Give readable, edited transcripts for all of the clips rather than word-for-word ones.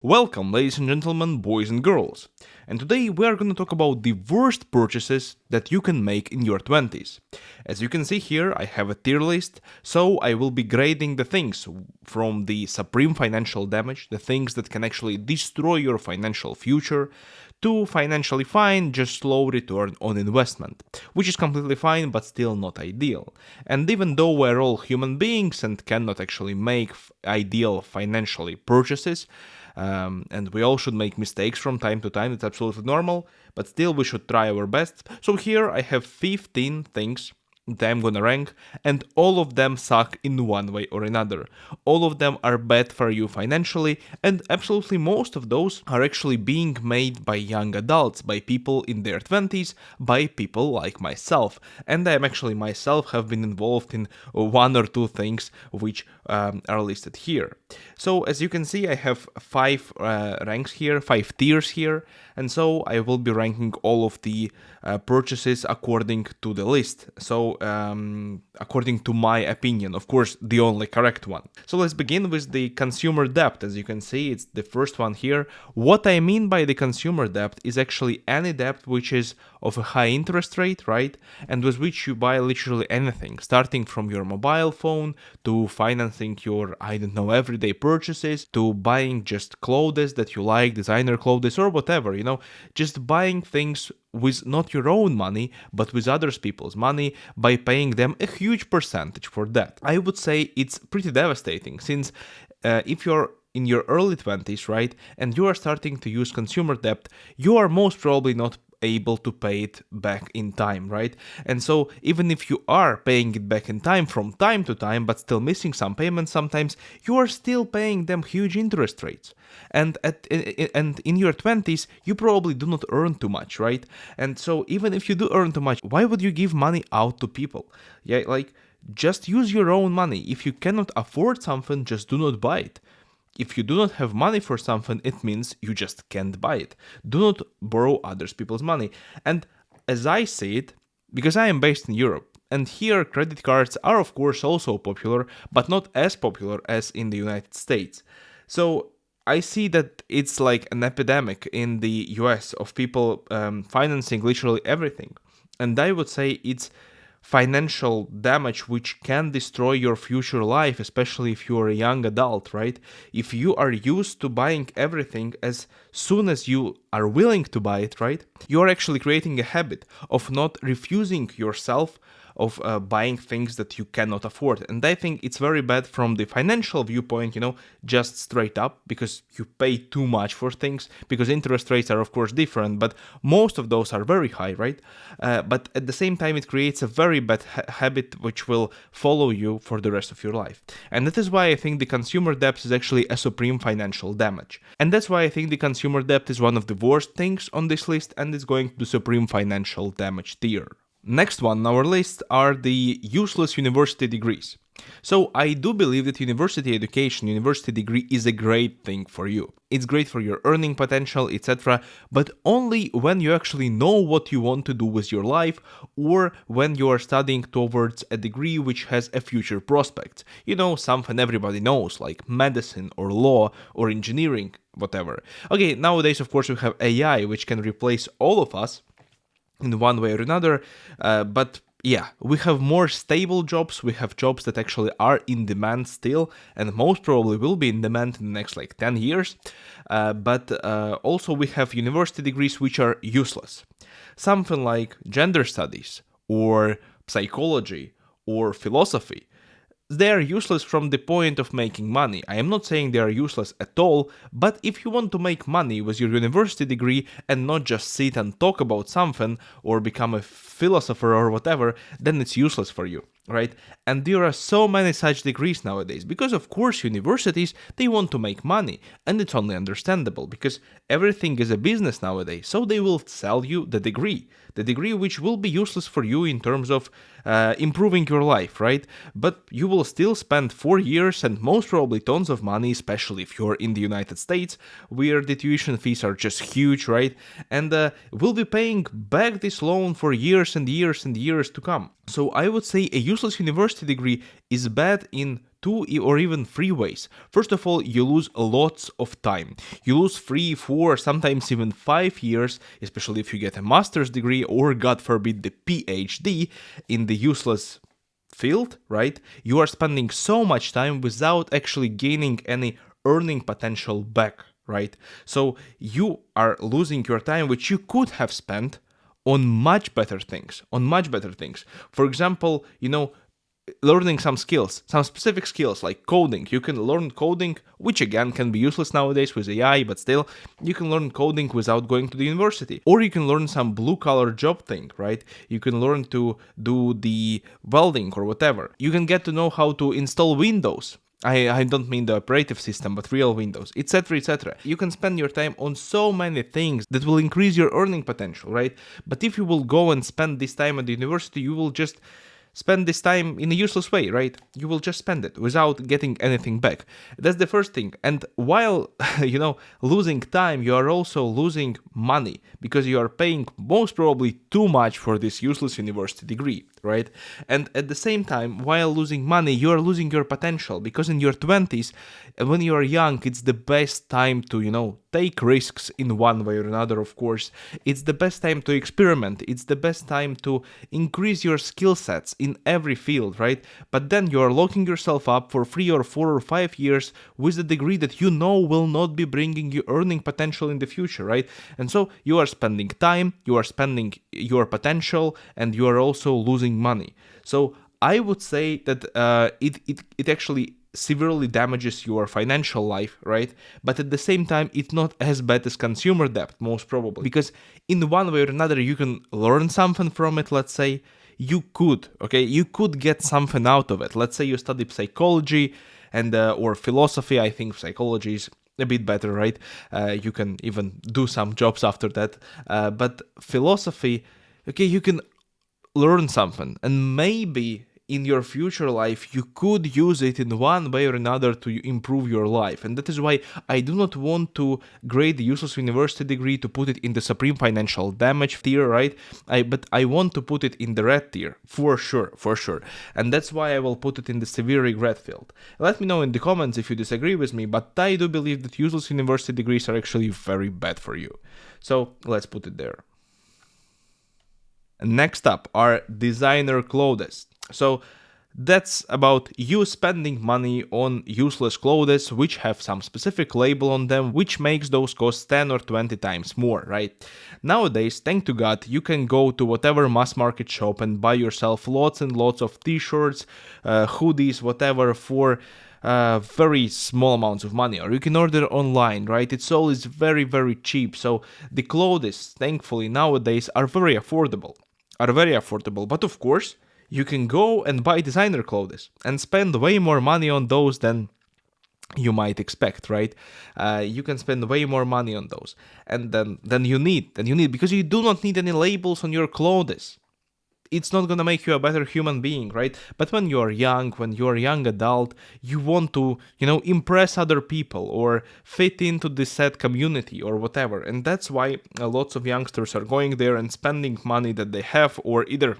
Welcome, ladies and gentlemen, boys and girls. And today we are going to talk about the worst purchases that you can make in your 20s. As you can see here, I have a tier list, so I will be grading the things from the supreme financial damage, the things that can actually destroy your financial future, to financially fine, just slow return on investment, which is completely fine but still not ideal. And even though we're all human beings and cannot actually make ideal financially purchases, and we all should make mistakes from time to time, it's absolutely normal, but still we should try our best. So here I have 15 things that I'm gonna rank, and all of them suck in one way or another. All of them are bad for you financially, and absolutely most of those are actually being made by young adults, by people in their 20s, by people like myself. And I am actually myself have been involved in one or two things which are listed here. So as you can see, I have five ranks here, five tiers here, and so I will be ranking all of the purchases according to the list. So according to my opinion, of course, the only correct one. So let's begin with the consumer debt. As you can see, it's the first one here. What I mean by the consumer debt is actually any debt which is of a high interest rate, right? And with which you buy literally anything, starting from your mobile phone to financing your, I don't know, everyday purchases, to buying just clothes that you like, designer clothes or whatever, just buying things with not your own money, but with other people's money by paying them a huge percentage for that. I would say it's pretty devastating since if you're in your early 20s, right, and you are starting to use consumer debt, you are most probably not able to pay it back in time, right? And so even if you are paying it back in time from time to time, but still missing some payments sometimes, you are still paying them huge interest rates. And in your 20s, you probably do not earn too much, right? And so even if you do earn too much, why would you give money out to people? Yeah, like just use your own money. If you cannot afford something, just do not buy it. If you do not have money for something, it means you just can't buy it. Do not borrow others people's money. And as I see it, because I am based in Europe, and here credit cards are of course also popular, but not as popular as in the United States. So I see that it's like an epidemic in the US of people financing literally everything. And I would say it's financial damage which can destroy your future life, especially if you are a young adult, right? If you are used to buying everything as soon as you are willing to buy it, right? You are actually creating a habit of not refusing yourself of buying things that you cannot afford. And I think it's very bad from the financial viewpoint, just straight up, because you pay too much for things, because interest rates are of course different, but most of those are very high, right? But at the same time, it creates a very bad habit which will follow you for the rest of your life. And that is why I think the consumer debt is actually a supreme financial damage. And that's why I think the consumer debt is one of the worst things on this list, and it's going to the supreme financial damage tier. Next one on our list are the useless university degrees. So I do believe that university education, university degree is a great thing for you. It's great for your earning potential, etc., but only when you actually know what you want to do with your life, or when you are studying towards a degree which has a future prospect. Something everybody knows, like medicine or law or engineering, whatever. Okay, nowadays of course we have AI which can replace all of us in one way or another, but yeah, we have more stable jobs, we have jobs that actually are in demand still, and most probably will be in demand in the next 10 years, but also we have university degrees which are useless. Something like gender studies, or psychology, or philosophy. They are useless from the point of making money. I am not saying they are useless at all, but if you want to make money with your university degree and not just sit and talk about something or become a philosopher or whatever, then it's useless for you, right? And there are so many such degrees nowadays because of course universities, they want to make money, and it's only understandable because everything is a business nowadays, so they will sell you the degree which will be useless for you in terms of improving your life, right? But you will still spend 4 years and most probably tons of money, especially if you're in the United States, where the tuition fees are just huge, right? And will be paying back this loan for years and years and years to come. So I would say a useless university degree is bad in two or even three ways. First of all, you lose lots of time. You lose 3, 4, sometimes even 5 years, especially if you get a master's degree or, God forbid, the PhD in the useless field, right? You are spending so much time without actually gaining any earning potential back, right? So you are losing your time, which you could have spent on much better things, For example, learning some skills, some specific skills like coding. You can learn coding, which again can be useless nowadays with AI, but still, you can learn coding without going to the university. Or you can learn some blue collar job thing, right? You can learn to do the welding or whatever. You can get to know how to install Windows. I don't mean the operative system, but real Windows, etc., etc. You can spend your time on so many things that will increase your earning potential, right? But if you will go and spend this time at the university, you will just spend this time in a useless way, right? You will just spend it without getting anything back. That's the first thing. And while, losing time, you are also losing money because you are paying most probably too much for this useless university degree, right? And at the same time, while losing money, you are losing your potential because in your 20s, when you are young, it's the best time to, take risks in one way or another, of course. It's the best time to experiment. It's the best time to increase your skill sets in every field, right? But then you are locking yourself up for 3 or 4 or 5 years with a degree that you know will not be bringing you earning potential in the future, right? And so you are spending time, you are spending your potential, and you are also losing money. So I would say that it actually severely damages your financial life, right? But at the same time, it's not as bad as consumer debt, most probably. Because in one way or another, you can learn something from it, let's say. You could get something out of it. Let's say you study psychology and or philosophy. I think psychology is a bit better, right? You can even do some jobs after that. But philosophy, you can learn something, and maybe in your future life you could use it in one way or another to improve your life. And that is why I do not want to grade the useless university degree to put it in the supreme financial damage tier, right? But I want to put it in the red tier, for sure. And that's why I will put it in the severe regret field. Let me know in the comments if you disagree with me, but I do believe that useless university degrees are actually very bad for you. So let's put it there. Next up are designer clothes. So that's about you spending money on useless clothes which have some specific label on them which makes those cost 10 or 20 times more, right? Nowadays, thank to God, you can go to whatever mass market shop and buy yourself lots and lots of t-shirts, hoodies, whatever for very small amounts of money, or you can order online, right? It's always very, very cheap. So the clothes, thankfully, nowadays are very affordable. But of course, you can go and buy designer clothes and spend way more money on those than you might expect, right? You can spend way more money on those and than you need, because you do not need any labels on your clothes. It's not gonna make you a better human being, right? But when you're young, when you're a young adult, you want to, impress other people or fit into the said community or whatever. And that's why lots of youngsters are going there and spending money that they have, or either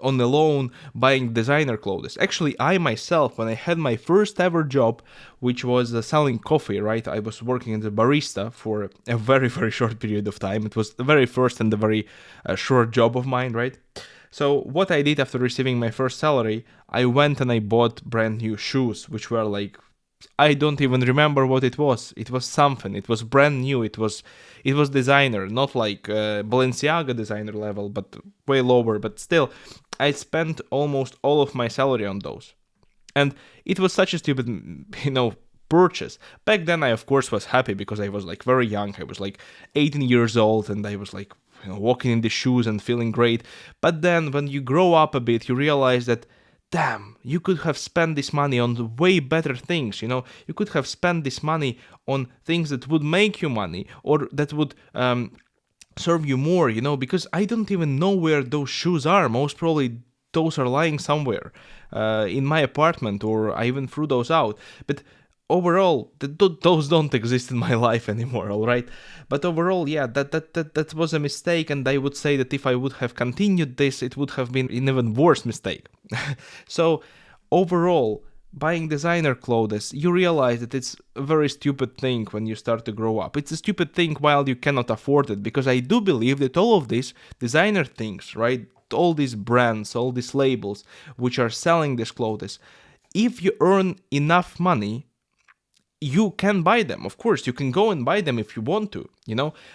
on the loan, buying designer clothes. Actually, I myself, when I had my first ever job, which was selling coffee, right? I was working as a barista for a very, very short period of time. It was the very first and the very short job of mine, right? So what I did after receiving my first salary, I went and I bought brand new shoes, which were like, I don't even remember what it was. It was something. It was brand new. It was designer, not like Balenciaga designer level, but way lower. But still, I spent almost all of my salary on those. And it was such a stupid, purchase. Back then, I of course was happy because I was like very young. I was like 18 years old and I was like, walking in the shoes and feeling great. But then when you grow up a bit, you realize that damn, you could have spent this money on way better things, You could have spent this money on things that would make you money or that would serve you more, because I don't even know where those shoes are. Most probably those are lying somewhere in my apartment, or I even threw those out. But overall, those don't exist in my life anymore, all right? But overall, yeah, that was a mistake, and I would say that if I would have continued this, it would have been an even worse mistake. So overall, buying designer clothes, you realize that it's a very stupid thing when you start to grow up. It's a stupid thing while you cannot afford it, because I do believe that all of these designer things, right, all these brands, all these labels which are selling these clothes, if you earn enough money, you can buy them. Of course, you can go and buy them if you want to,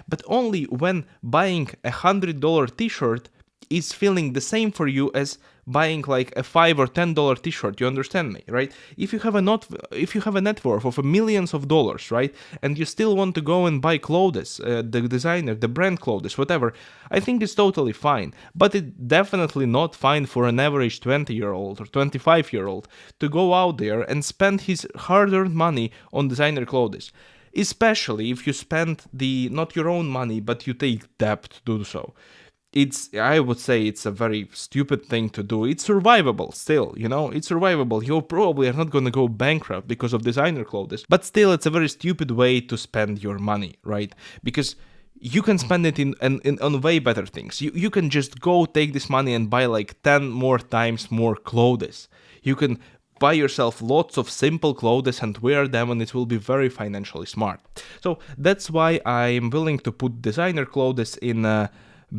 but only when buying $100 t-shirt is feeling the same for you as buying like a $5 or $10 t-shirt. You understand me, right? If you have a net worth of millions of dollars, right, and you still want to go and buy clothes, the designer, the brand clothes, whatever, I think it's totally fine. But it's definitely not fine for an average 20-year-old or 25-year-old to go out there and spend his hard-earned money on designer clothes. Especially if you spend not your own money, but you take debt to do so. I would say it's a very stupid thing to do. It's survivable still, it's survivable. You probably are not going to go bankrupt because of designer clothes, but still it's a very stupid way to spend your money, right? Because you can spend it on way better things. You can just go take this money and buy like 10 more times more clothes. You can buy yourself lots of simple clothes and wear them, and it will be very financially smart. So that's why I'm willing to put designer clothes in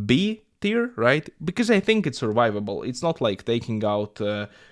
B tier, right? Because I think it's survivable. It's not like taking out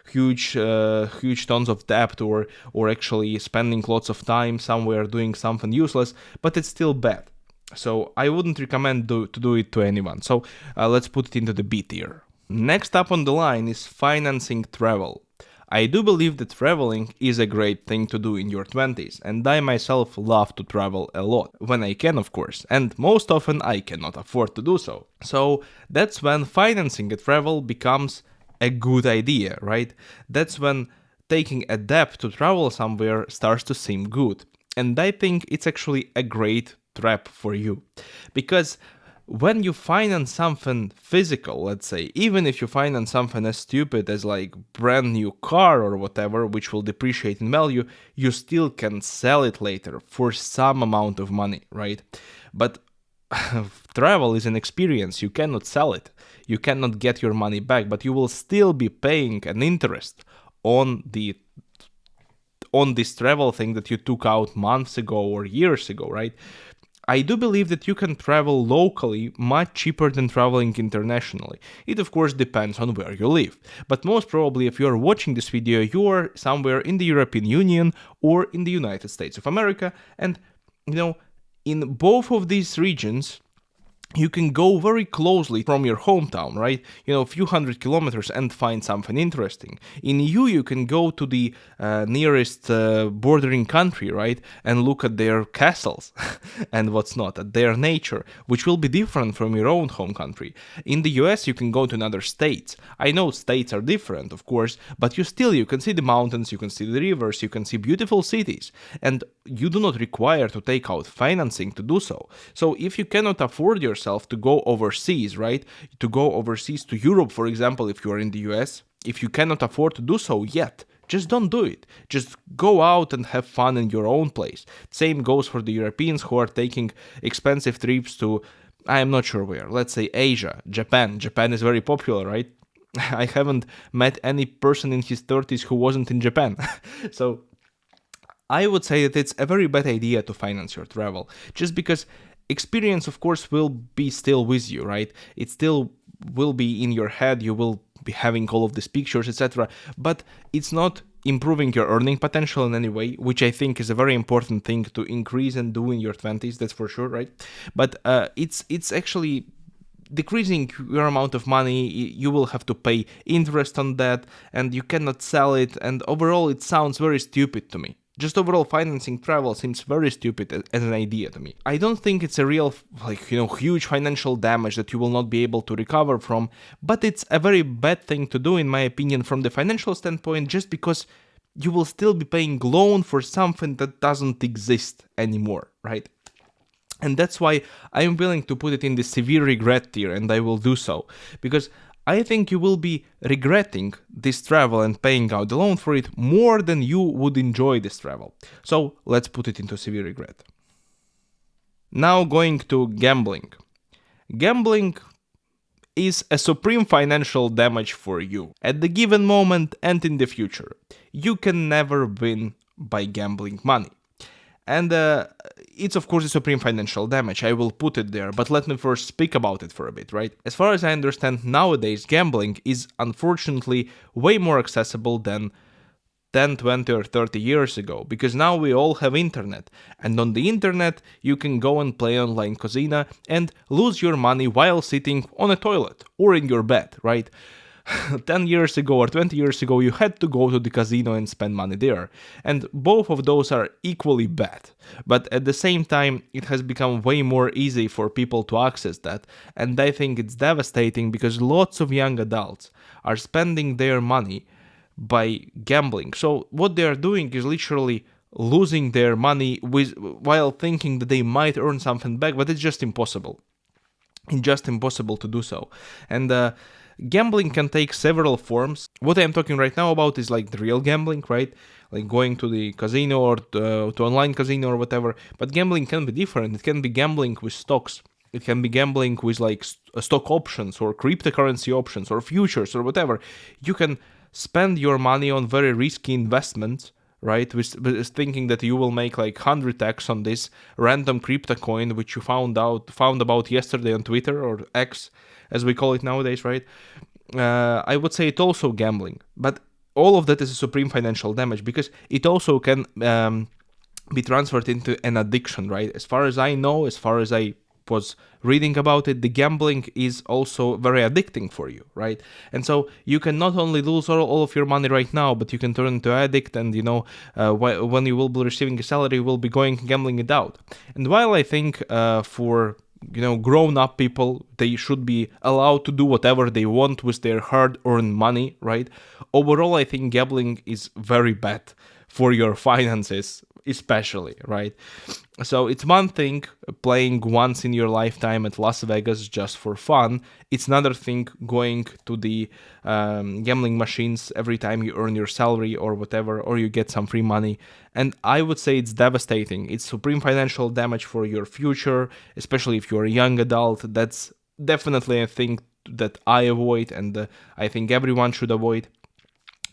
huge tons of debt or actually spending lots of time somewhere doing something useless, but it's still bad. So I wouldn't recommend to do it to anyone. So let's put it into the B tier. Next up on the line is financing travel. I do believe that traveling is a great thing to do in your 20s, and I myself love to travel a lot, when I can of course, and most often I cannot afford to do so. So that's when financing a travel becomes a good idea, right? That's when taking a debt to travel somewhere starts to seem good. And I think it's actually a great trap for you, because when you finance something physical, let's say, even if you finance something as stupid as like brand new car or whatever, which will depreciate in value, you still can sell it later for some amount of money, right? But travel is an experience. You cannot sell it. You cannot get your money back, but you will still be paying an interest on this travel thing that you took out months ago or years ago, right? I do believe that you can travel locally much cheaper than traveling internationally. It of course depends on where you live. But most probably if you are watching this video, you are somewhere in the European Union or in the United States of America. And, in both of these regions, you can go very closely from your hometown, right? A few hundred kilometers and find something interesting. In EU, you can go to the nearest bordering country, right? And look at their castles and what's not, at their nature, which will be different from your own home country. In the US, you can go to another states. I know states are different, of course, but you can see the mountains, you can see the rivers, you can see beautiful cities. And you do not require to take out financing to do so. So if you cannot afford yourself to go overseas, right? To go overseas to Europe, for example, if you are in the US, if you cannot afford to do so yet, just don't do it. Just go out and have fun in your own place. Same goes for the Europeans who are taking expensive trips to, I am not sure where, let's say Asia, Japan. Japan is very popular, right? I haven't met any person in his 30s who wasn't in Japan. So I would say that it's a very bad idea to finance your travel, just because experience, of course, will be still with you, right? It still will be in your head, you will be having all of these pictures, etc. But it's not improving your earning potential in any way, which I think is a very important thing to increase and do in your 20s, that's for sure, right? But it's actually decreasing your amount of money. You will have to pay interest on that, and you cannot sell it, and overall it sounds very stupid to me. Just overall financing travel seems very stupid as an idea to me. I don't think it's a real, huge financial damage that you will not be able to recover from, but it's a very bad thing to do in my opinion from the financial standpoint, just because you will still be paying loan for something that doesn't exist anymore, right? And that's why I'm willing to put it in the severe regret tier, and I will do so, because I think you will be regretting this travel and paying out the loan for it more than you would enjoy this travel. So let's put it into severe regret. Now going to gambling. Gambling is a supreme financial damage for you at the given moment and in the future. You can never win by gambling money. And it's of course a supreme financial damage, I will put it there, but let me first speak about it for a bit, right? As far as I understand, nowadays gambling is unfortunately way more accessible than 10, 20 or 30 years ago, because now we all have internet, and on the internet you can go and play online casino and lose your money while sitting on a toilet or in your bed, right? 10 years ago or 20 years ago you had to go to the casino and spend money there, and both of those are equally bad, but at the same time it has become way more easy for people to access that, and I think it's devastating because lots of young adults are spending their money by gambling. So what they are doing is literally losing their money while thinking that they might earn something back, but it's just impossible. It's just impossible to do so. And gambling can take several forms. What I'm talking right now about is like the real gambling, right? Like going to the casino or to online casino or whatever. But gambling can be different. It can be gambling with stocks. It can be gambling with like stock options or cryptocurrency options or futures or whatever. You can spend your money on very risky investments, right? With thinking that you will make like 100x on this random crypto coin which you found about yesterday on Twitter or X, as we call it nowadays, right? I would say it's also gambling, but all of that is a supreme financial damage because it also can be transferred into an addiction, right? As far as I know, as far as I was reading about it, the gambling is also very addicting for you, right? And so you can not only lose all of your money right now, but you can turn into an addict, and when you will be receiving a salary, you will be going gambling it out. And while I think for grown-up people, they should be allowed to do whatever they want with their hard-earned money, right? Overall, I think gambling is very bad for your finances, especially, right? So it's one thing playing once in your lifetime at Las Vegas just for fun. It's another thing going to the gambling machines every time you earn your salary or whatever, or you get some free money. And I would say it's devastating. It's supreme financial damage for your future, especially if you're a young adult. That's definitely a thing that I avoid, and I think everyone should avoid.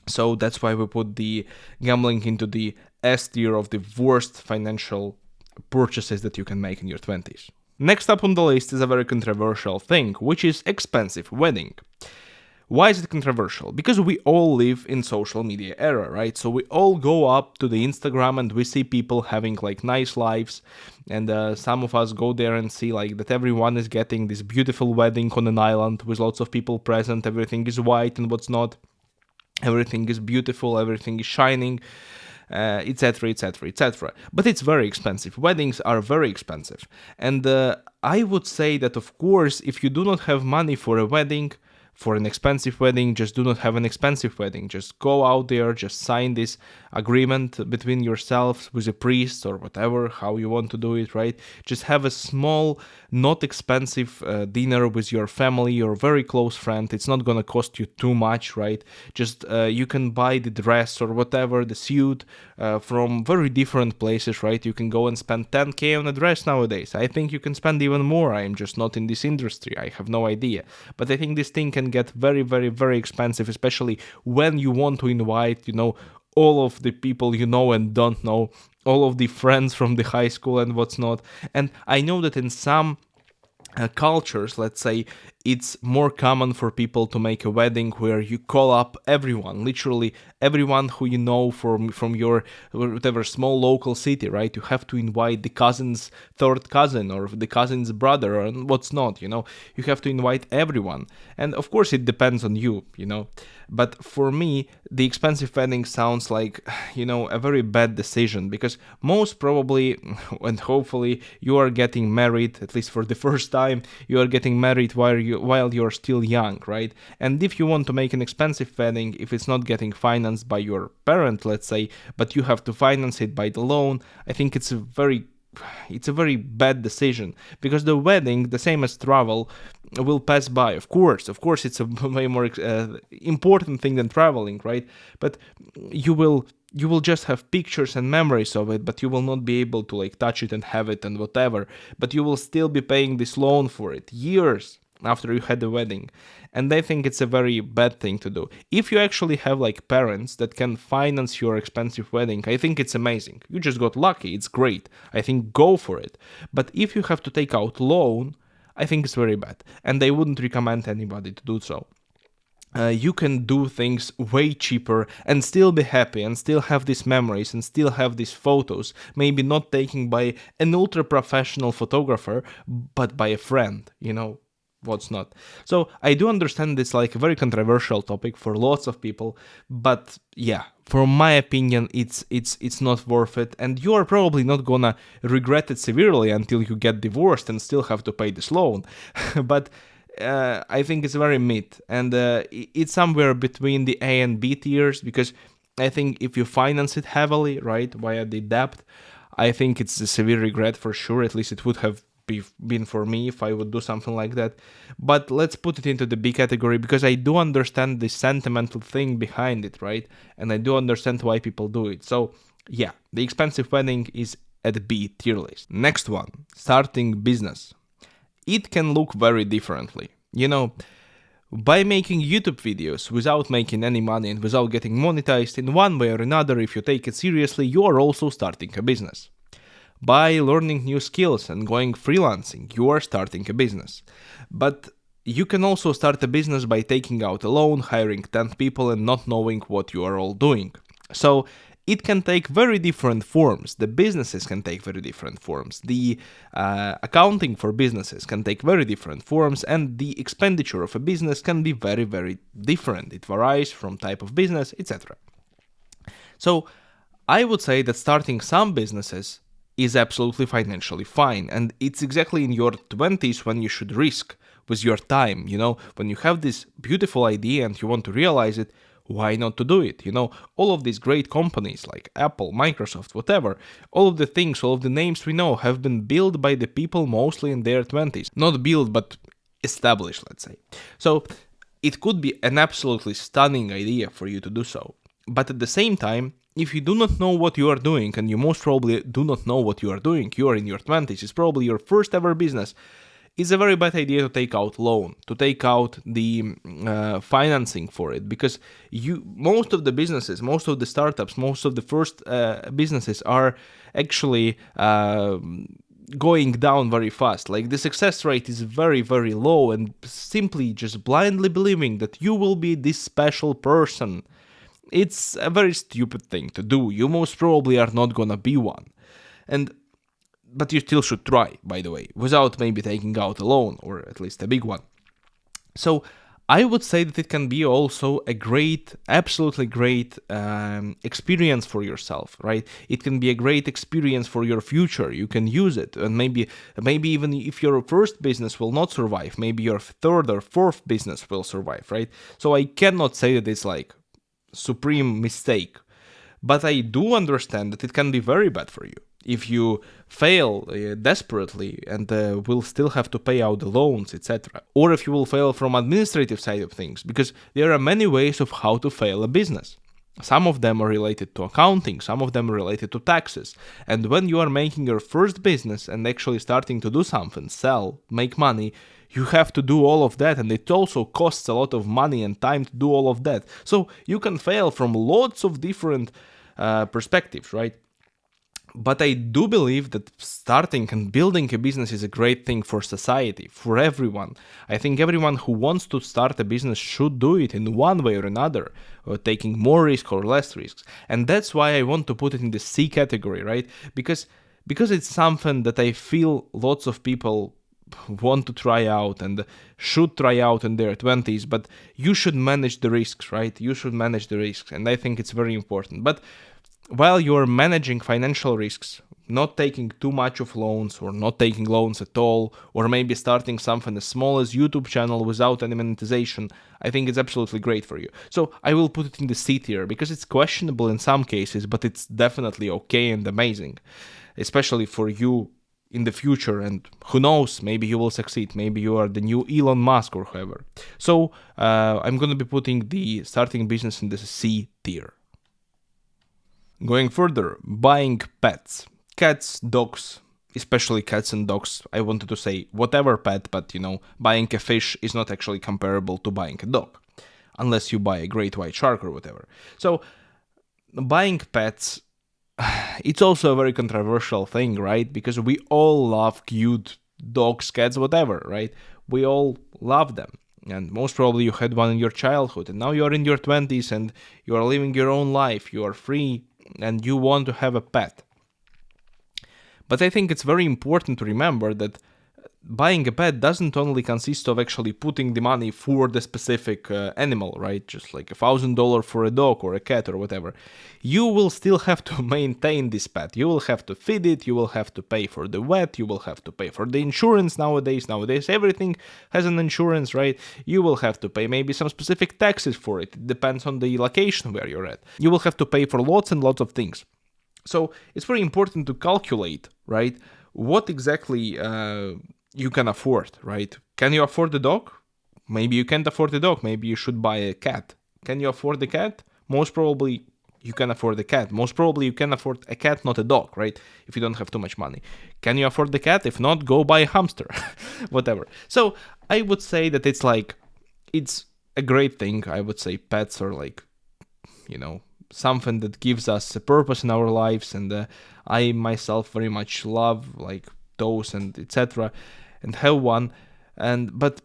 So that's why we put the gambling into the S tier of the worst financial purchases that you can make in your 20s. Next up on the list is a very controversial thing, which is expensive wedding. Why is it controversial? Because we all live in social media era, right? So we all go up to the Instagram and we see people having like nice lives, and some of us go there and see like that everyone is getting this beautiful wedding on an island with lots of people present, everything is white and what's not. Everything is beautiful, everything is shining, etc, etc, etc. But it's very expensive. Weddings are very expensive. And I would say that, of course, if you do not have money for a wedding, for an expensive wedding, just do not have an expensive wedding. Just go out there, just sign this agreement between yourselves with a priest or whatever, how you want to do it, right? Just have a small, not expensive dinner with your family, your very close friend. It's not gonna cost you too much, right? Just you can buy the dress or whatever, the suit from very different places, right? You can go and spend 10k on a dress nowadays. I think you can spend even more. I am just not in this industry. I have no idea. But I think this thing can get very, very, very expensive, especially when you want to invite, all of the people you know and don't know, all of the friends from the high school and what's not. And I know that in some cultures, let's say, it's more common for people to make a wedding where you call up everyone, literally everyone who you know from your whatever small local city, right? You have to invite the cousin's third cousin or the cousin's brother and what's not, you have to invite everyone. And of course it depends on you, But for me, the expensive wedding sounds like, a very bad decision, because most probably and hopefully you are getting married, at least for the first time, you are getting married while you're still young, right? And if you want to make an expensive wedding, if it's not getting financed by your parent, let's say, but you have to finance it by the loan, I think it's a very it's a very bad decision, because the wedding, the same as travel, will pass by. Of course, it's a way more important thing than traveling, right? But you will just have pictures and memories of it, but you will not be able to like touch it and have it and whatever. But you will still be paying this loan for it years after you had the wedding. And I think it's a very bad thing to do. If you actually have like parents that can finance your expensive wedding, I think it's amazing. You just got lucky, it's great. I think go for it. But if you have to take out loan, I think it's very bad. And I wouldn't recommend anybody to do so. You can do things way cheaper and still be happy and still have these memories and still have these photos, maybe not taken by an ultra professional photographer, but by a friend, what's not. So I do understand it's like a very controversial topic for lots of people, but yeah, from my opinion, it's not worth it, and you are probably not gonna regret it severely until you get divorced and still have to pay this loan. But I think it's very mid, and it's somewhere between the A and B tiers, because I think if you finance it heavily, right, via the debt, I think it's a severe regret for sure. At least it would have been for me if I would do something like that. But let's put it into the B category, because I do understand the sentimental thing behind it, right? And I do understand why people do it. So yeah, the expensive wedding is at the B tier list. Next one, starting business. It can look very differently. By making YouTube videos without making any money and without getting monetized in one way or another, if you take it seriously, you are also starting a business. By learning new skills and going freelancing, you are starting a business. But you can also start a business by taking out a loan, hiring 10 people and not knowing what you are all doing. So it can take very different forms. The businesses can take very different forms. The accounting for businesses can take very different forms, and the expenditure of a business can be very, very different. It varies from type of business, etc. So I would say that starting some businesses is absolutely financially fine, and it's exactly in your 20s when you should risk with your time. When you have this beautiful idea and you want to realize it, why not to do it? All of these great companies like Apple, Microsoft, whatever, all of the things, all of the names we know have been built by the people mostly in their 20s. Not built, but established, let's say. So it could be an absolutely stunning idea for you to do so. But at the same time, if you do not know what you are doing, and you most probably do not know what you are doing, you are in your 20s, it's probably your first ever business, it's a very bad idea to take out loan, to take out the financing for it, because most of the businesses, most of the startups, most of the first businesses are actually going down very fast. Like the success rate is very, very low, and simply just blindly believing that you will be this special person, it's a very stupid thing to do. You most probably are not gonna be one. But you still should try, by the way, without maybe taking out a loan, or at least a big one. So I would say that it can be also a great, absolutely great experience for yourself, right? It can be a great experience for your future. You can use it, and maybe even if your first business will not survive, maybe your third or fourth business will survive, right? So I cannot say that it's like supreme mistake, but I do understand that it can be very bad for you if you fail desperately and will still have to pay out the loans, etc. Or if you will fail from administrative side of things, because there are many ways of how to fail a business. Some of them are related to accounting, some of them are related to taxes. And when you are making your first business and actually starting to do something, sell, make money, you have to do all of that, and it also costs a lot of money and time to do all of that. So you can fail from lots of different perspectives, right? But I do believe that starting and building a business is a great thing for society, for everyone. I think everyone who wants to start a business should do it in one way or another, or taking more risk or less risks. And that's why I want to put it in the C category, right? Because it's something that I feel lots of people want to try out and should try out in their 20s, but you should manage the risks, right? You should manage the risks, and I think it's very important. But while you're managing financial risks, not taking too much of loans or not taking loans at all, or maybe starting something as small as YouTube channel without any monetization, I think it's absolutely great for you. So I will put it in the C tier because it's questionable in some cases, but it's definitely okay and amazing. especially for you in the future, and who knows, maybe you will succeed, maybe you are the new Elon Musk or whoever. So I'm going to be putting the starting business in the C tier. Going further, buying pets, cats, dogs, especially cats and dogs. I wanted to say whatever pet, but buying a fish is not actually comparable to buying a dog, unless you buy a great white shark or whatever. So buying pets, it's also a very controversial thing, right? Because we all love cute dogs, cats, whatever, right? We all love them. And most probably you had one in your childhood, and now you're in your 20s and you are living your own life, you are free, and you want to have a pet. But I think it's very important to remember that buying a pet doesn't only consist of actually putting the money for the specific animal, right? Just like $1,000 for a dog or a cat or whatever. You will still have to maintain this pet. You will have to feed it. You will have to pay for the vet. You will have to pay for the insurance nowadays. Nowadays, everything has an insurance, right? You will have to pay maybe some specific taxes for it. It depends on the location where you're at. You will have to pay for lots and lots of things. So it's very important to calculate, right? What exactly you can afford, right? Can you afford a dog? Maybe you can't afford a dog. Maybe you should buy a cat. Can you afford a cat? Most probably you can afford a cat. Most probably you can afford a cat, not a dog, right? If you don't have too much money. Can you afford the cat? If not, go buy a hamster. Whatever. So I would say that it's a great thing. I would say pets are something that gives us a purpose in our lives, and I myself very much love those and etc. and have one. But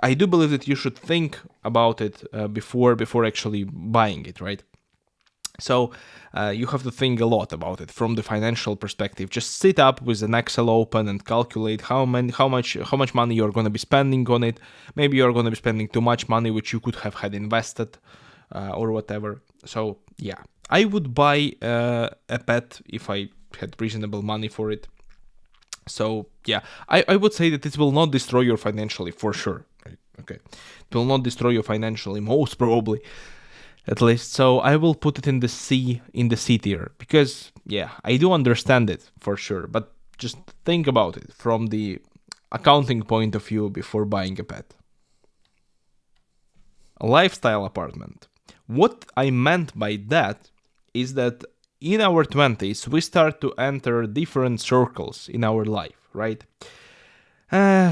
I do believe that you should think about it before actually buying it, right? So you have to think a lot about it from the financial perspective. Just sit up with an Excel open and calculate how much money you're going to be spending on it. Maybe you're going to be spending too much money, which you could have had invested or whatever. So yeah, I would buy a pet if I had reasonable money for it. So yeah, I would say that it will not destroy you financially for sure. Right? Okay, it will not destroy you financially, most probably, at least. So I will put it in the C tier, because yeah, I do understand it for sure, but just think about it from the accounting point of view before buying a pet. A lifestyle apartment. What I meant by that is that in our 20s, we start to enter different circles in our life, right?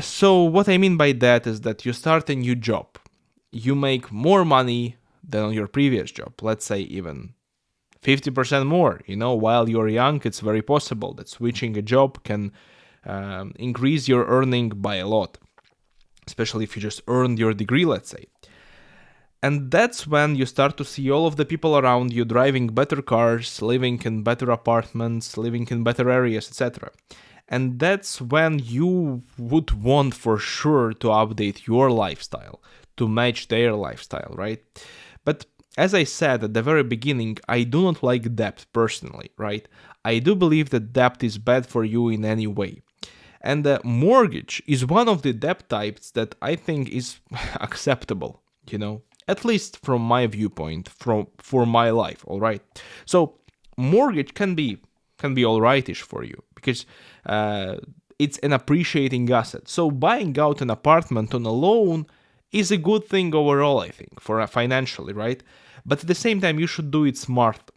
So what I mean by that is that you start a new job. You make more money than on your previous job. Let's say even 50% more. While you're young, it's very possible that switching a job can increase your earning by a lot, especially if you just earned your degree, let's say. And that's when you start to see all of the people around you driving better cars, living in better apartments, living in better areas, etc. And that's when you would want for sure to update your lifestyle to match their lifestyle, right? But as I said at the very beginning, I do not like debt personally, right? I do believe that debt is bad for you in any way. And the mortgage is one of the debt types that I think is acceptable, at least from my viewpoint, for my life, all right? So mortgage can be all-rightish for you, because it's an appreciating asset. So buying out an apartment on a loan is a good thing overall, I think, for financially, right? But at the same time, you should do it smart.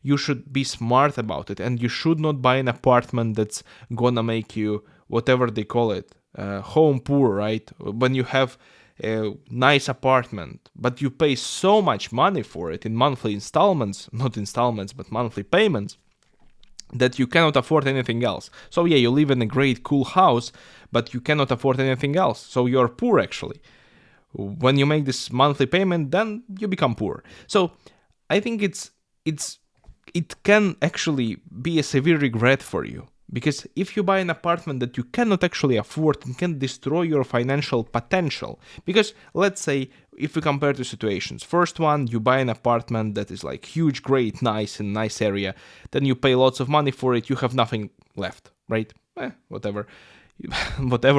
You should be smart about it, and you should not buy an apartment that's gonna make you, whatever they call it, home poor, right? When you have a nice apartment, but you pay so much money for it in monthly installments, not installments, but monthly payments, that you cannot afford anything else. So yeah, you live in a great, cool house, but you cannot afford anything else. So you're poor, actually. When you make this monthly payment, then you become poor. So I think it can actually be a severe regret for you. Because if you buy an apartment that you cannot actually afford, it can destroy your financial potential. Because let's say, if we compare two situations, first one, you buy an apartment that is huge, great, nice, in nice area, then you pay lots of money for it, you have nothing left, right? Whatever,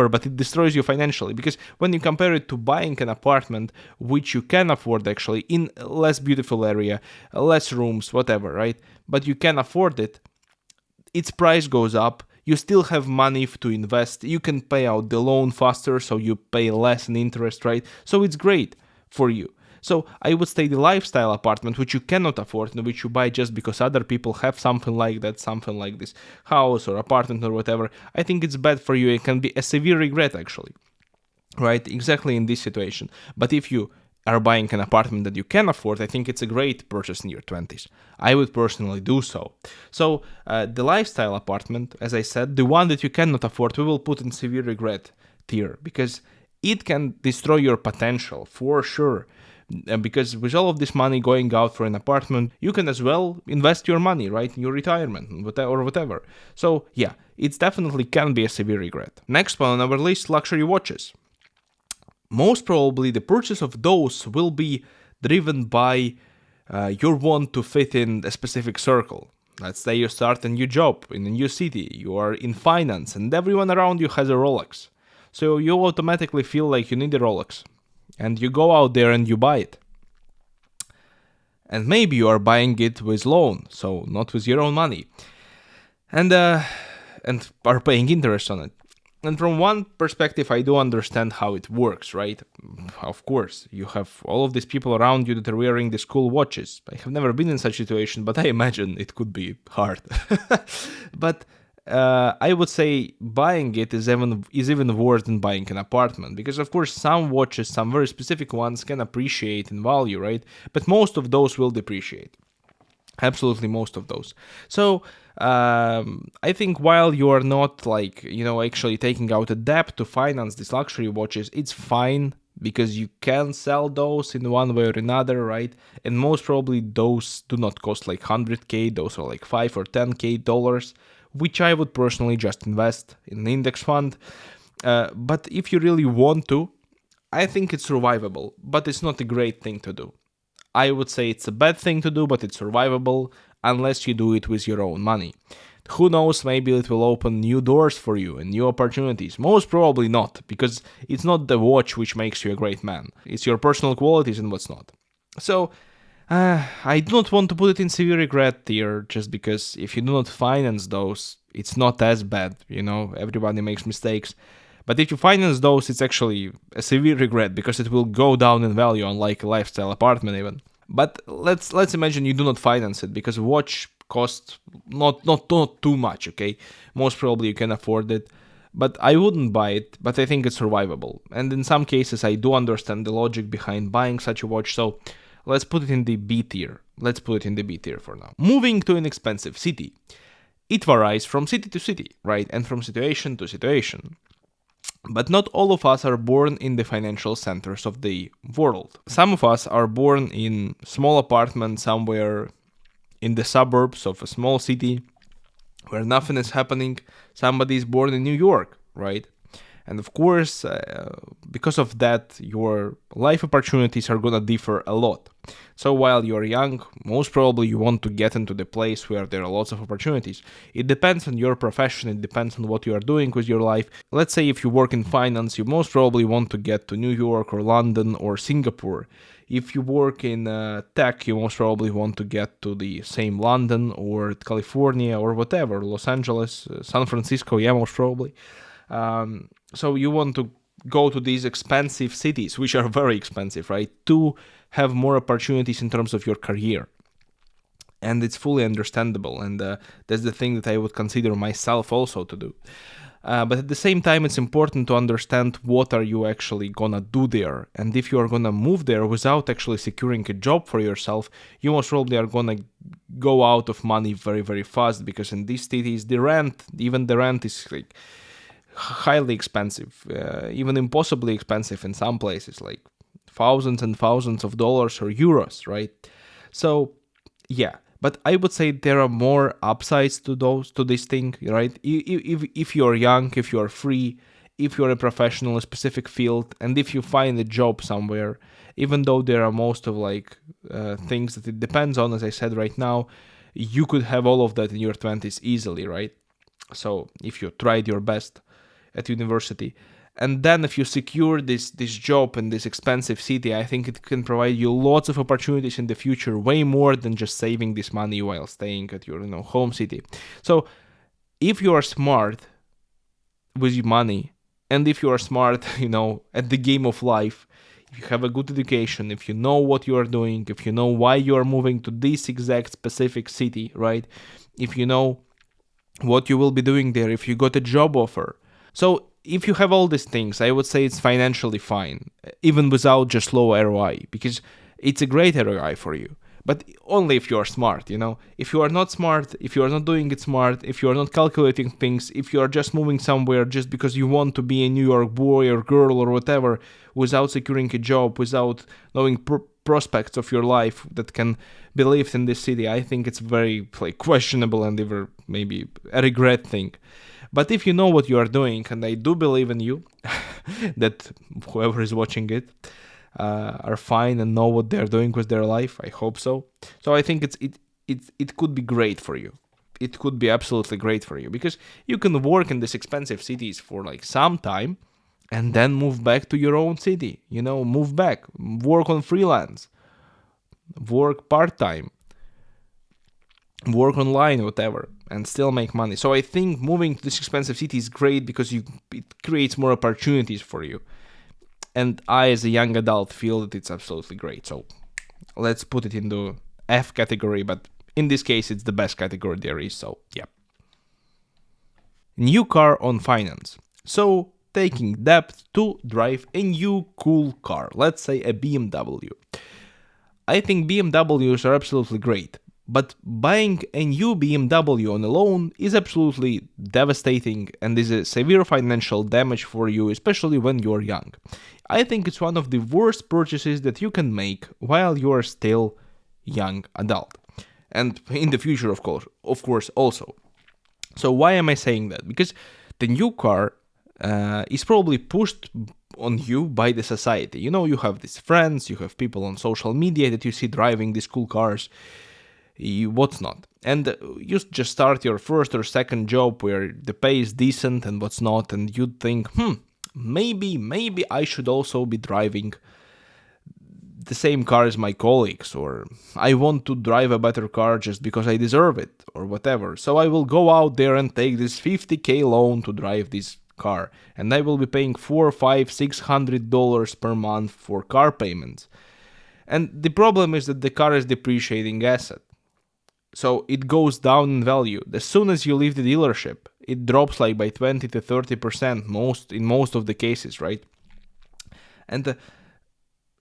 but it destroys you financially. Because when you compare it to buying an apartment, which you can afford actually, in a less beautiful area, less rooms, whatever, right? But you can afford it, its price goes up, you still have money to invest, you can pay out the loan faster, so you pay less in interest, right? So it's great for you. So I would say the lifestyle apartment, which you cannot afford and which you buy just because other people have something like that, something like this house or apartment or whatever, I think it's bad for you. It can be a severe regret actually, right? Exactly in this situation. But if you are buying an apartment that you can afford, I think it's a great purchase in your 20s. I would personally do so. So the lifestyle apartment, as I said, the one that you cannot afford, we will put in severe regret tier because it can destroy your potential for sure. Because with all of this money going out for an apartment, you can as well invest your money, right, in your retirement or whatever. So yeah, it definitely can be a severe regret. Next one on our list, luxury watches. Most probably the purchase of those will be driven by your want to fit in a specific circle. Let's say you start a new job in a new city, you are in finance, and everyone around you has a Rolex. So you automatically feel like you need a Rolex. And you go out there and you buy it. And maybe you are buying it with loan, so not with your own money. And are paying interest on it. And from one perspective, I do understand how it works, right? Of course, you have all of these people around you that are wearing these cool watches. I have never been in such a situation, but I imagine it could be hard. But I would say buying it is even worse than buying an apartment, because of course some watches, some very specific ones, can appreciate in value, right? But most of those will depreciate. Absolutely most of those. So I think while you are not actually taking out a debt to finance these luxury watches, it's fine because you can sell those in one way or another, right? And most probably those do not cost like 100K, those are like $5 or $10K, which I would personally just invest in an index fund. But if you really want to, I think it's survivable, but it's not a great thing to do. I would say it's a bad thing to do, but it's survivable unless you do it with your own money. Who knows, maybe it will open new doors for you and new opportunities. Most probably not, because it's not the watch which makes you a great man. It's your personal qualities and what's not. So, I do not want to put it in severe regret tier, just because if you do not finance those, it's not as bad, everybody makes mistakes. But if you finance those, it's actually a severe regret because it will go down in value, unlike a lifestyle apartment even. But let's imagine you do not finance it because a watch costs not too much, okay? Most probably you can afford it. But I wouldn't buy it, but I think it's survivable. And in some cases, I do understand the logic behind buying such a watch, so let's put it in the B tier. Let's put it in the B tier for now. Moving to an expensive city. It varies from city to city, right? And from situation to situation. But not all of us are born in the financial centers of the world. Some of us are born in small apartments somewhere in the suburbs of a small city where nothing is happening. Somebody is born in New York, right? And of course, because of that, your life opportunities are gonna differ a lot. So while you're young, most probably you want to get into the place where there are lots of opportunities. It depends on your profession, it depends on what you are doing with your life. Let's say if you work in finance, you most probably want to get to New York or London or Singapore. If you work in tech, you most probably want to get to the same London or California or whatever, Los Angeles, San Francisco, yeah, most probably. So you want to go to these expensive cities, which are very expensive, right? To have more opportunities in terms of your career. And it's fully understandable. And that's the thing that I would consider myself also to do. But at the same time, it's important to understand what are you actually gonna do there. And if you are gonna move there without actually securing a job for yourself, you most probably are gonna go out of money very, very fast. Because in these cities, even the rent is like highly expensive, even impossibly expensive in some places, like thousands and thousands of dollars or euros, right? So yeah, but I would say there are more upsides to this thing, right? If you're young, if you're free, if you're a professional in a specific field, and if you find a job somewhere, even though there are most of things that it depends on, as I said right now, you could have all of that in your 20s easily, right? So if you tried your best at university, and then if you secure this job in this expensive city, I think it can provide you lots of opportunities in the future, way more than just saving this money while staying at your home city. So if you are smart with your money, and if you are smart, at the game of life, if you have a good education, if you know what you are doing, if you know why you are moving to this exact specific city, right? If you know what you will be doing there, if you got a job offer. So if you have all these things, I would say it's financially fine, even without just low ROI, because it's a great ROI for you. But only if you are smart, If you are not smart, if you are not doing it smart, if you are not calculating things, if you are just moving somewhere just because you want to be a New York boy or girl or whatever, without securing a job, without knowing prospects of your life that can be lived in this city, I think it's very questionable and even maybe a regret thing. But if you know what you are doing, and I do believe in you, that whoever is watching it are fine and know what they're doing with their life. I hope so. So I think it could be great for you. It could be absolutely great for you, because you can work in these expensive cities for some time and then move back to your own city. Move back, work on freelance, work part-time, work online, whatever, and still make money. So I think moving to this expensive city is great because it creates more opportunities for you. And I, as a young adult, feel that it's absolutely great. So let's put it into F category, but in this case, it's the best category there is. So yeah. New car on finance. So taking debt to drive a new cool car, let's say a BMW. I think BMWs are absolutely great, but buying a new BMW on a loan is absolutely devastating and is a severe financial damage for you, especially when you're young. I think it's one of the worst purchases that you can make while you are still young adult. And in the future, of course, also. So why am I saying that? Because the new car is probably pushed on you by the society. You have these friends, you have people on social media that you see driving these cool cars, what's not. And you just start your first or second job where the pay is decent and what's not, and you'd think, maybe I should also be driving the same car as my colleagues, or I want to drive a better car just because I deserve it, or whatever. So I will go out there and take this $50,000 loan to drive this car, and I will be paying $400, $500, $600 per month for car payments. And the problem is that the car is depreciating asset. So it goes down in value. As soon as you leave the dealership, it drops by 20 to 30% in most of the cases, right? And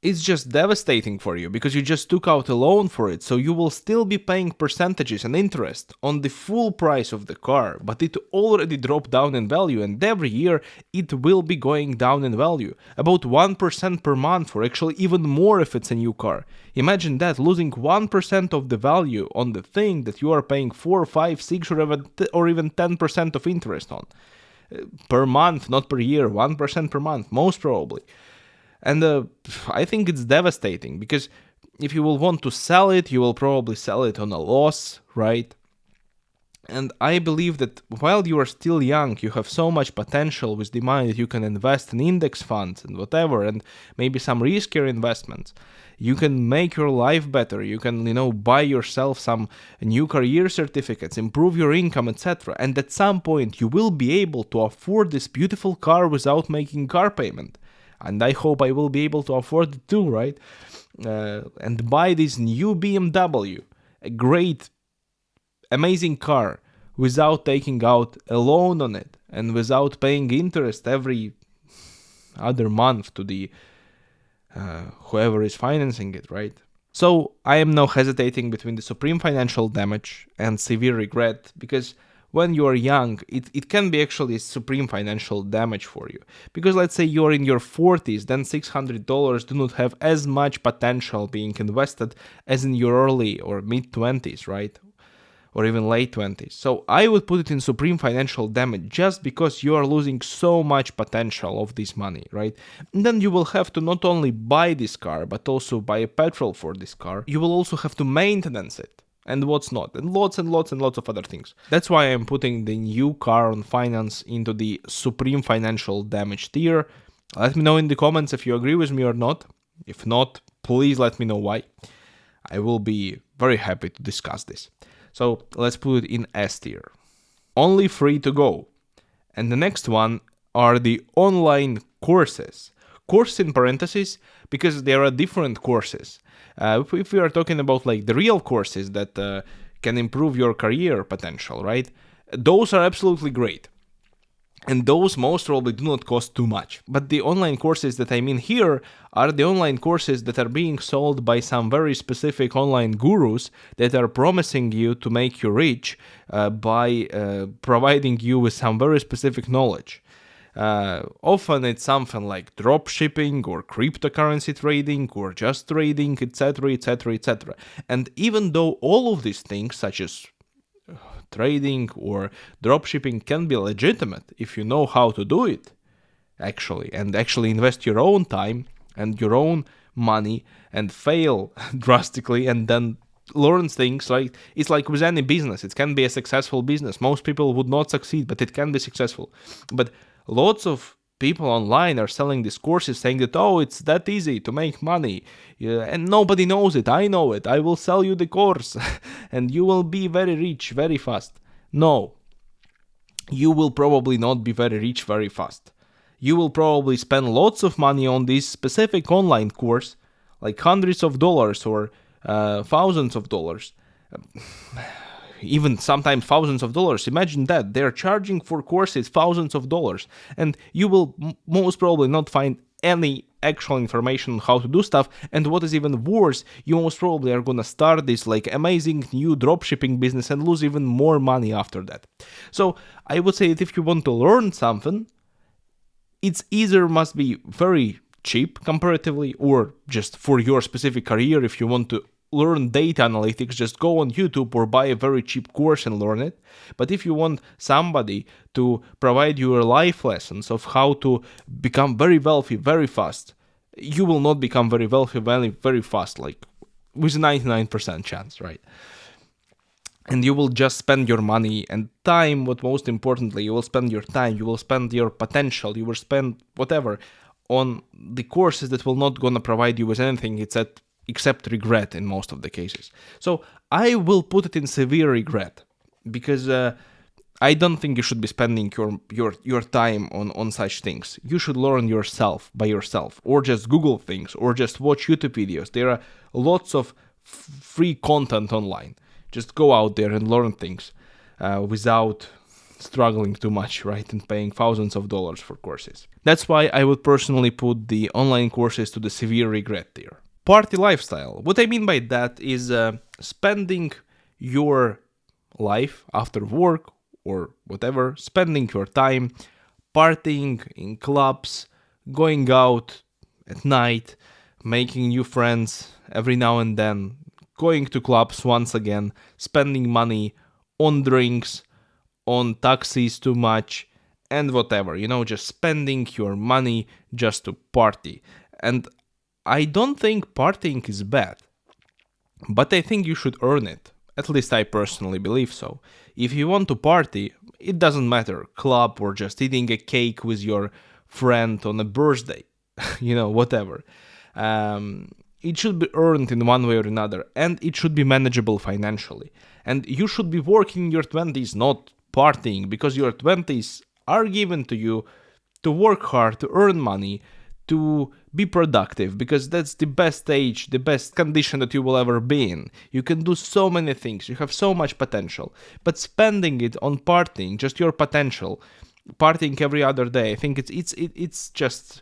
it's just devastating for you because you just took out a loan for it. So you will still be paying percentages and interest on the full price of the car, but it already dropped down in value, and every year it will be going down in value. About 1% per month, or actually even more if it's a new car. Imagine that, losing 1% of the value on the thing that you are paying 4, 5, 6 or even 10% of interest on. Per month, not per year, 1% per month, most probably. And I think it's devastating because if you will want to sell it, you will probably sell it on a loss, right? And I believe that while you are still young, you have so much potential with the money that you can invest in index funds and whatever, and maybe some riskier investments. You can make your life better. You can, buy yourself some new career certificates, improve your income, etc. And at some point, you will be able to afford this beautiful car without making car payment. And I hope I will be able to afford it too, right? And buy this new BMW, a great, amazing car, without taking out a loan on it and without paying interest every other month to the whoever is financing it, right? So I am now hesitating between the supreme financial damage and severe regret, because when you are young, it can be actually supreme financial damage for you. Because let's say you're in your 40s, then $600 do not have as much potential being invested as in your early or mid-20s, right? Or even late 20s. So I would put it in supreme financial damage just because you are losing so much potential of this money, right? And then you will have to not only buy this car, but also buy a petrol for this car. You will also have to maintenance it. And what's not, and lots of other things. That's why I'm putting the new car on finance into the supreme financial damage tier. Let me know in the comments if you agree with me or not. If not, please let me know why. I will be very happy to discuss this. So let's put it in S tier. only free to go. And the next one are the online courses. Course in parentheses, because there are different courses. If we are talking about like the real courses that can improve your career potential, right? Those are absolutely great. And those most probably do not cost too much. But the online courses that I mean here are the online courses that are being sold by some very specific online gurus that are promising you to make you rich by providing you with some very specific knowledge. Often it's something like drop shipping or cryptocurrency trading or just trading, etc., etc., etc. And even though all of these things, such as trading or dropshipping, can be legitimate if you know how to do it, actually invest your own time and your own money and fail drastically and then learn things. Like it's like with any business, it can be a successful business. Most people would not succeed, but it can be successful. But lots of people online are selling these courses saying that, oh, it's that easy to make money, and nobody knows it. I know it. I will sell you the course and you will be very rich very fast. No, you will probably not be very rich very fast. You will probably spend lots of money on this specific online course, like hundreds of dollars or thousands of dollars. Even sometimes thousands of dollars. Imagine that. They're charging for courses thousands of dollars. And you will most probably not find any actual information on how to do stuff. And what is even worse, you most probably are gonna start this like amazing new dropshipping business and lose even more money after that. So I would say that if you want to learn something, it's either must be very cheap comparatively, or just for your specific career. If you want to learn data analytics, just go on YouTube or buy a very cheap course and learn it. But if you want somebody to provide you life lessons of how to become very wealthy very fast, you will not become very wealthy very fast, like with a 99% chance, right? And you will just spend your money and time. What most importantly, you will spend your time, you will spend your potential, you will spend whatever on the courses that will not gonna provide you with anything except regret in most of the cases. So I will put it in severe regret, because I don't think you should be spending your time on such things. You should learn yourself by yourself, or just Google things, or just watch YouTube videos. There are lots of free content online. Just go out there and learn things without struggling too much, right, and paying thousands of dollars for courses. That's why I would personally put the online courses to the severe regret tier. Party lifestyle. What I mean by that is spending your life after work or whatever, spending your time partying in clubs, going out at night, making new friends every now and then, going to clubs once again, spending money on drinks, on taxis too much, and whatever, just spending your money just to party. And I don't think partying is bad, but I think you should earn it. At least I personally believe so. If you want to party, it doesn't matter, club or just eating a cake with your friend on a birthday, whatever. It should be earned in one way or another, and it should be manageable financially. And you should be working in your 20s, not partying, because your 20s are given to you to work hard, to earn money, to be productive, because that's the best age, the best condition that you will ever be in. You can do so many things, you have so much potential, but spending it on partying, just your potential, partying every other day, I think it's just,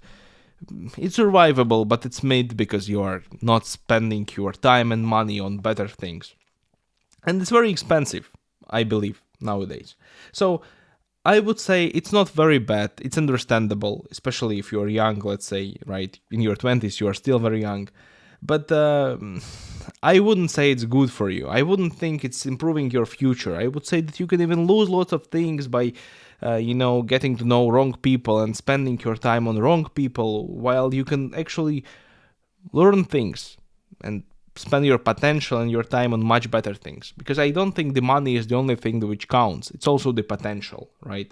it's survivable, but it's made because you are not spending your time and money on better things. And it's very expensive, I believe, nowadays. So I would say it's not very bad. It's understandable, especially if you're young, let's say, right? In your 20s, you are still very young. But I wouldn't say it's good for you. I wouldn't think it's improving your future. I would say that you can even lose lots of things by, getting to know wrong people and spending your time on wrong people, while you can actually learn things and spend your potential and your time on much better things. Because I don't think the money is the only thing which counts. It's also the potential, right?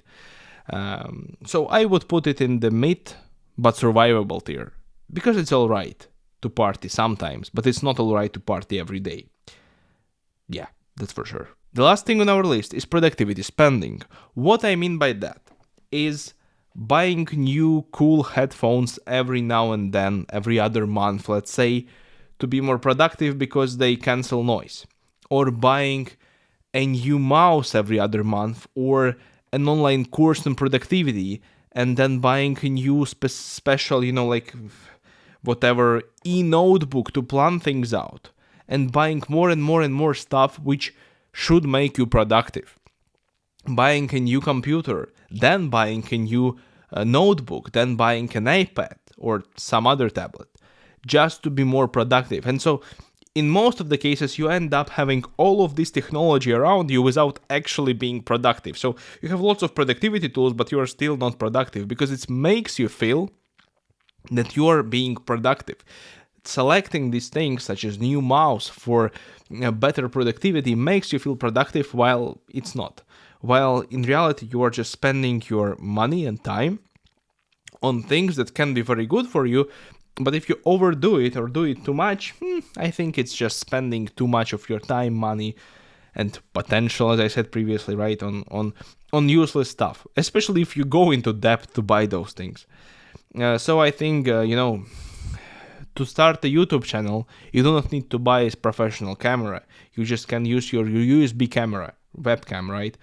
So I would put it in the mid but survivable tier, because it's all right to party sometimes, but it's not all right to party every day. Yeah, that's for sure. The last thing on our list is productivity spending. What I mean by that is buying new cool headphones every now and then, every other month, let's say, to be more productive because they cancel noise. Or buying a new mouse every other month, or an online course on productivity, and then buying a new special, like whatever e-notebook to plan things out, and buying more and more and more stuff which should make you productive. Buying a new computer, then buying a new notebook, then buying an iPad or some other tablet, just to be more productive. And so in most of the cases, you end up having all of this technology around you without actually being productive. So you have lots of productivity tools, but you are still not productive because it makes you feel that you are being productive. Selecting these things, such as new mouse for better productivity, makes you feel productive while it's not. While in reality, you are just spending your money and time on things that can be very good for you. But if you overdo it or do it too much, I think it's just spending too much of your time, money, and potential, as I said previously, right, on useless stuff, especially if you go into debt to buy those things. So I think, to start a YouTube channel, you do not need to buy a professional camera. You just can use your USB camera, webcam, right?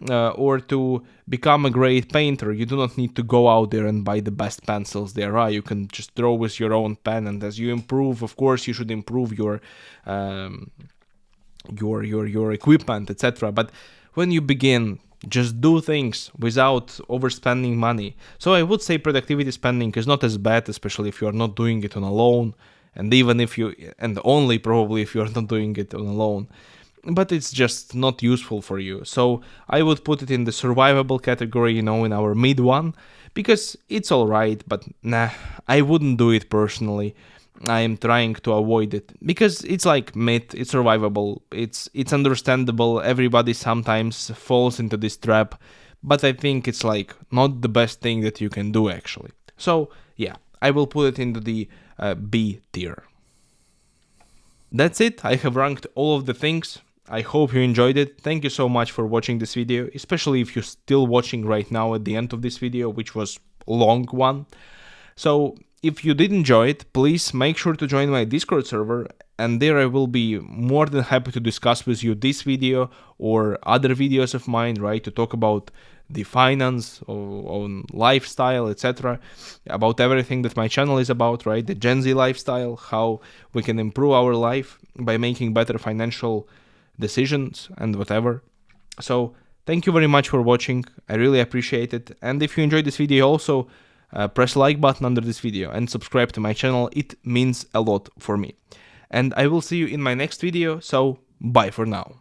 Or to become a great painter, you do not need to go out there and buy the best pencils there are. You can just draw with your own pen, and as you improve, of course, you should improve your equipment, etc. But when you begin, just do things without overspending money. So I would say productivity spending is not as bad, especially if you are not doing it on a loan, and even if you, and only probably if you are not doing it on a loan. But it's just not useful for you. So I would put it in the survivable category, in our mid one, because it's alright, but nah, I wouldn't do it personally. I am trying to avoid it because it's like mid, it's survivable, it's understandable. Everybody sometimes falls into this trap, but I think it's like not the best thing that you can do actually. So yeah, I will put it into the B tier. That's it. I have ranked all of the things. I hope you enjoyed it. Thank you so much for watching this video, especially if you're still watching right now at the end of this video, which was a long one. So if you did enjoy it, please make sure to join my Discord server, and there I will be more than happy to discuss with you this video or other videos of mine, right, to talk about the finance, on lifestyle, etc., about everything that my channel is about, right, the Gen Z lifestyle, how we can improve our life by making better financial decisions and whatever. So thank you very much for watching. I really appreciate it. And if you enjoyed this video, also press the like button under this video and subscribe to my channel. It means a lot for me. And I will see you in my next video. So bye for now.